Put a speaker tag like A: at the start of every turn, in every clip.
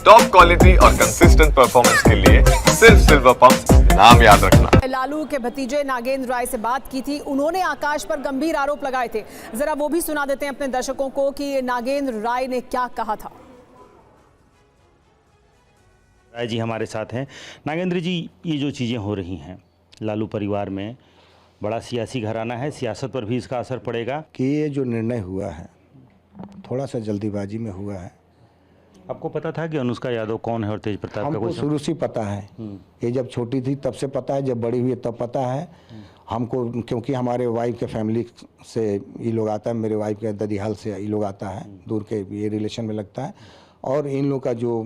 A: Top quality और consistent performance के लिए सिर्फ सिल्वर पंप नाम याद रखना।
B: लालू के भतीजे नागेंद्र राय से बात की थी, उन्होंने आकाश पर गंभीर आरोप लगाए थे। जरा वो भी सुना देते हैं अपने दर्शकों को कि नागेंद्र राय ने क्या कहा था।
C: राय जी हमारे साथ हैं। नागेंद्र जी, ये जो चीज़ें हो रही हैं लालू परिवार में, बड़ा सियासी घराना है, सियासत पर भी इसका असर पड़ेगा
D: कि ये जो निर्णय हुआ है थोड़ा सा जल्दीबाजी में हुआ है।
C: आपको पता था कि अनुष्का यादव कौन है और तेज प्रताप का
D: हमको
C: कोई
D: शुरू से पता है, ये जब छोटी थी तब से पता है, जब बड़ी हुई तब पता है हमको, क्योंकि हमारे वाइफ के फैमिली से ये लोग आता है, मेरे वाइफ के ददिहाल से ये लोग आता है, दूर के ये रिलेशन में लगता है। और इन लोग का जो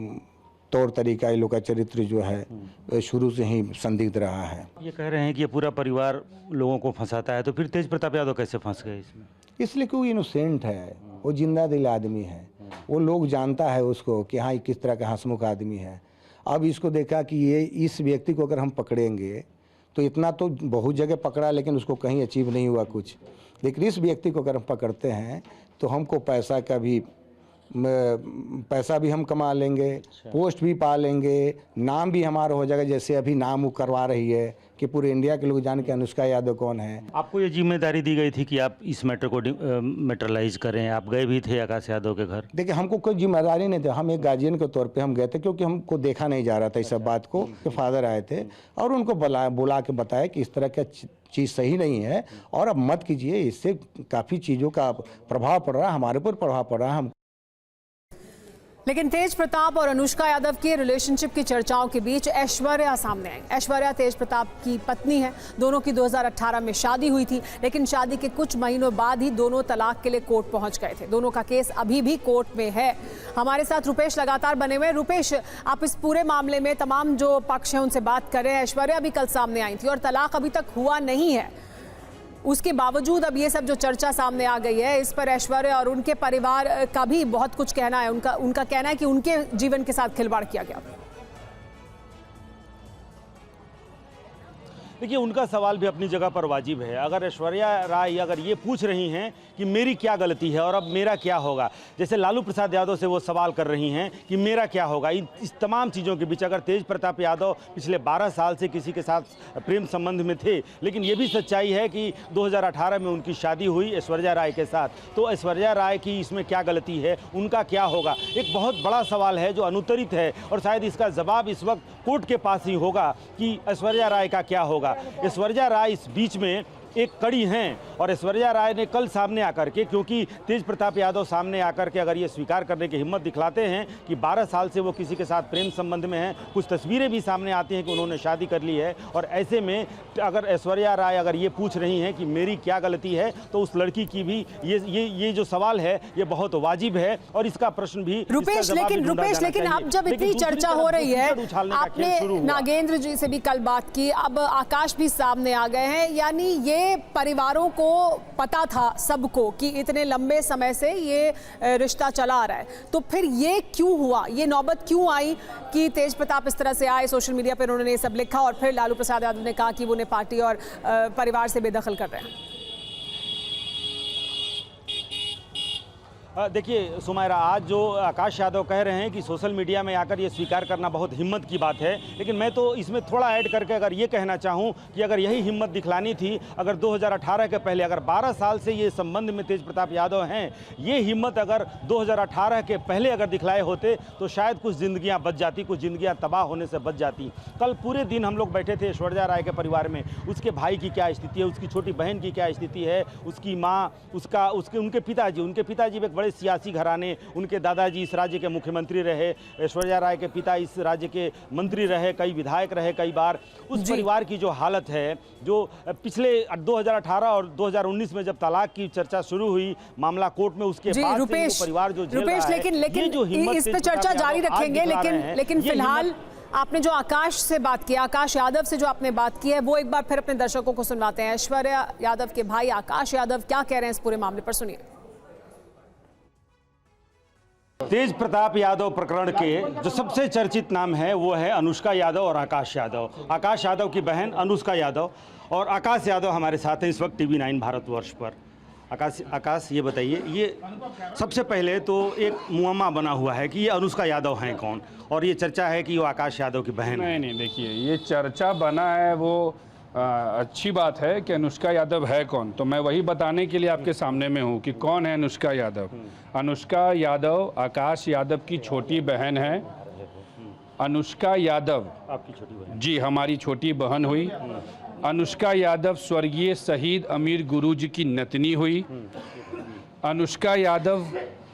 D: तौर तरीका, इन लोग का चरित्र जो है शुरू से ही संदिग्ध रहा है।
C: ये कह रहे हैं कि ये पूरा परिवार लोगों को फंसाता है, तो फिर तेज प्रताप यादव कैसे फंस गए इसमें?
D: इसलिए कि वो इनोसेंट है, वो जिंदा दिल आदमी है, वो लोग जानता है उसको कि हाँ ये किस तरह का हंसमुख आदमी है। अब इसको देखा कि ये इस व्यक्ति को अगर हम पकड़ेंगे तो इतना तो बहुत जगह पकड़ा लेकिन उसको कहीं अचीव नहीं हुआ कुछ, लेकिन इस व्यक्ति को अगर हम पकड़ते हैं तो हमको पैसा भी हम कमा लेंगे, पोस्ट भी पा लेंगे, नाम भी हमारा हो जाएगा। जैसे अभी नाम वो करवा रही है कि पूरे इंडिया के लोग जाने कि अनुष्का यादव कौन है।
C: आपको ये जिम्मेदारी दी गई थी कि आप इस मैटर को मैटरलाइज करें, आप गए भी थे आकाश यादव के घर?
D: देखिए, हमको कोई जिम्मेदारी नहीं थी, हम एक गार्जियन के तौर पे हम गए थे, क्योंकि हमको देखा नहीं जा रहा था इस सब बात को। कि फादर आए थे और उनको बुला के बताया कि इस तरह का चीज़ सही नहीं है और अब मत कीजिए, इससे काफ़ी चीज़ों का प्रभाव पड़ रहा है, हमारे ऊपर प्रभाव पड़ रहा है। हम
B: लेकिन तेज प्रताप और अनुष्का यादव के रिलेशनशिप की चर्चाओं के बीच ऐश्वर्या सामने आई। ऐश्वर्या तेज प्रताप की पत्नी है, दोनों की 2018 में शादी हुई थी, लेकिन शादी के कुछ महीनों बाद ही दोनों तलाक के लिए कोर्ट पहुंच गए थे। दोनों का केस अभी भी कोर्ट में है। हमारे साथ रुपेश लगातार बने हुए। रुपेश, आप इस पूरे मामले में तमाम जो पक्ष हैं उनसे बात कर रहे हैं। ऐश्वर्या भी कल सामने आई थी और तलाक अभी तक हुआ नहीं है, उसके बावजूद अब ये सब जो चर्चा सामने आ गई है, इस पर ऐश्वर्या और उनके परिवार का भी बहुत कुछ कहना है। उनका कहना है कि उनके जीवन के साथ खिलवाड़ किया गया।
C: देखिए, उनका सवाल भी अपनी जगह पर वाजिब है। अगर ऐश्वर्या राय अगर ये पूछ रही हैं कि मेरी क्या गलती है और अब मेरा क्या होगा, जैसे लालू प्रसाद यादव से वो सवाल कर रही हैं कि मेरा क्या होगा, इस तमाम चीज़ों के बीच अगर तेज प्रताप यादव पिछले 12 साल से किसी के साथ प्रेम संबंध में थे, लेकिन ये भी सच्चाई है कि 2018 में उनकी शादी हुई ऐश्वर्या राय के साथ, तो ऐश्वर्या राय की इसमें क्या गलती है, उनका क्या होगा, एक बहुत बड़ा सवाल है जो अनुत्तरित है। और शायद इसका जवाब इस वक्त कोर्ट के पास ही होगा कि ऐश्वर्या राय का क्या होगा। ऐश्वर्या राय इस बीच में एक कड़ी हैं और ऐश्वर्या राय ने कल सामने आकर के, क्योंकि तेज प्रताप यादव सामने आकर के अगर ये स्वीकार करने की हिम्मत दिखलाते हैं कि 12 साल से वो किसी के साथ प्रेम संबंध में हैं, कुछ तस्वीरें भी सामने आती हैं कि उन्होंने शादी कर ली है, और ऐसे में अगर ऐश्वर्या राय अगर ये पूछ रही हैं कि मेरी क्या गलती है, तो उस लड़की की भी ये जो सवाल है ये बहुत वाजिब है और इसका प्रश्न भी।
B: रुपेश, लेकिन अब जब इतनी चर्चा हो रही है, आपने नागेंद्र जी से भी कल बात की, अब आकाश भी सामने आ गए हैं, यानी ये परिवारों को पता था सबको कि इतने लंबे समय से ये रिश्ता चला आ रहा है, तो फिर ये क्यों हुआ, ये नौबत क्यों आई कि तेज प्रताप इस तरह से आए, सोशल मीडिया पर उन्होंने ये सब लिखा और फिर लालू प्रसाद यादव ने कहा कि वो उन्हें पार्टी और परिवार से बेदखल कर रहे हैं?
C: देखिए सुमायरा, आज जो आकाश यादव कह रहे हैं कि सोशल मीडिया में आकर ये स्वीकार करना बहुत हिम्मत की बात है, लेकिन मैं तो इसमें थोड़ा ऐड करके अगर ये कहना चाहूँ कि अगर यही हिम्मत दिखलानी थी, अगर 2018 के पहले, अगर 12 साल से ये संबंध में तेज प्रताप यादव हैं, ये हिम्मत अगर 2018 के पहले अगर दिखलाए होते तो शायद कुछ ज़िंदगियाँ बच जाती, कुछ ज़िंदगियाँ तबाह होने से बच जाती। कल पूरे दिन हम लोग बैठे थे ऐश्वर्या राय के परिवार में, उसके भाई की क्या स्थिति है, उसकी छोटी बहन की क्या स्थिति है, उसकी माँ, उनके पिताजी एक सियासी घराने, उनके दादाजी इस राज्य के मुख्यमंत्री रहे, ऐश्वर्या राय के पिता इस राज्य के मंत्री रहे, कई विधायक रहे कई बार। उस परिवार की जो हालत है, जो पिछले 2018 और 2019 में जब तलाक की चर्चा शुरू हुई, मामला कोर्ट में, उसके बाद
B: रुपेश,
C: परिवार जो
B: लेकिन इस पे चर्चा जारी रखेंगे, लेकिन फिलहाल आपने जो आकाश से बात की, आकाश यादव से जो आपने बात की है, वो एक बार फिर अपने दर्शकों को सुनवाते हैं। ऐश्वर्या यादव के भाई आकाश यादव क्या कह रहे हैं इस पूरे मामले पर, सुनिए।
C: तेज प्रताप यादव प्रकरण के जो सबसे चर्चित नाम है वो है अनुष्का यादव और आकाश यादव। आकाश यादव की बहन अनुष्का यादव और आकाश यादव हमारे साथ हैं इस वक्त TV9 भारतवर्ष पर। आकाश ये बताइए, ये सबसे पहले तो एक मुअम्मा बना हुआ है कि ये अनुष्का यादव हैं कौन, और ये चर्चा है कि वो आकाश यादव की बहन है।
E: नहीं, देखिए, ये चर्चा बना है वो अच्छी बात है कि अनुष्का यादव है कौन, तो मैं वही बताने के लिए आपके सामने में हूँ कि कौन है अनुष्का यादव। अनुष्का यादव आकाश यादव की छोटी बहन है। अनुष्का यादव
C: आपकी छोटी बहन? जी,
E: हमारी छोटी बहन हुई। अनुष्का यादव स्वर्गीय शहीद अमीर गुरुजी की नतनी हुई। अनुष्का यादव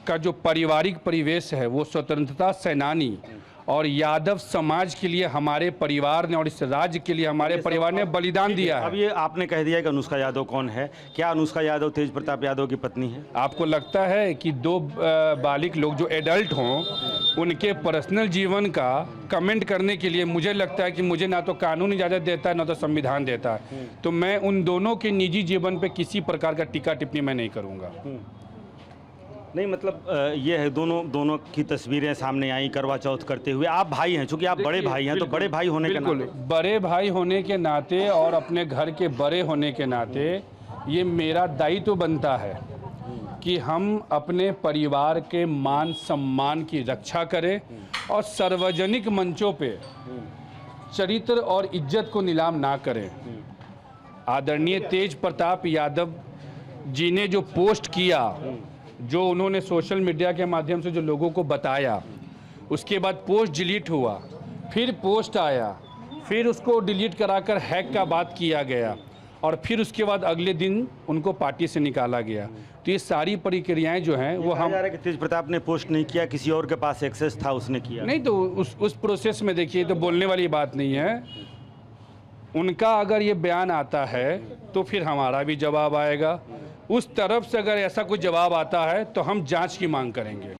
E: का जो पारिवारिक परिवेश है वो स्वतंत्रता सेनानी और यादव समाज के लिए हमारे परिवार ने और इस राज्य के लिए हमारे परिवार ने बलिदान दिया है।
C: अब ये आपने कह दिया कि अनुष्का यादव कौन है, क्या अनुष्का यादव तेज प्रताप यादव की पत्नी है?
E: आपको लगता है कि दो बालिग लोग जो एडल्ट हों उनके पर्सनल जीवन का कमेंट करने के लिए मुझे लगता है कि मुझे ना तो कानून इजाज़त देता है ना तो संविधान देता है, तो मैं उन दोनों के निजी जीवन पे किसी प्रकार का टीका टिप्पणी मैं नहीं करूँगा।
C: नहीं, मतलब ये है, दोनों की तस्वीरें सामने आई करवा चौथ करते हुए। आप भाई हैं, चूंकि आप बड़े भाई हैं, तो बड़े भाई होने के नाते,
E: बड़े भाई होने के नाते और अपने घर के बड़े होने के नाते ये मेरा दायित्व बनता है कि हम अपने परिवार के मान सम्मान की रक्षा करें और सार्वजनिक मंचों पे चरित्र और इज्जत को नीलाम ना करें। आदरणीय तेज प्रताप यादव जी ने जो पोस्ट किया, जो उन्होंने सोशल मीडिया के माध्यम से जो लोगों को बताया, उसके बाद पोस्ट डिलीट हुआ, फिर पोस्ट आया, फिर उसको डिलीट कराकर हैक का बात किया गया और फिर उसके बाद अगले दिन उनको पार्टी से निकाला गया। तो ये सारी प्रक्रियाएं जो हैं वो हम
C: तेज प्रताप ने पोस्ट नहीं किया, किसी और के पास एक्सेस था, उसने किया।
E: नहीं, तो उस प्रोसेस में देखिए, तो बोलने वाली बात नहीं है। उनका अगर ये बयान आता है तो फिर हमारा भी जवाब आएगा। उस तरफ से अगर ऐसा कोई जवाब आता है तो हम जांच की मांग करेंगे।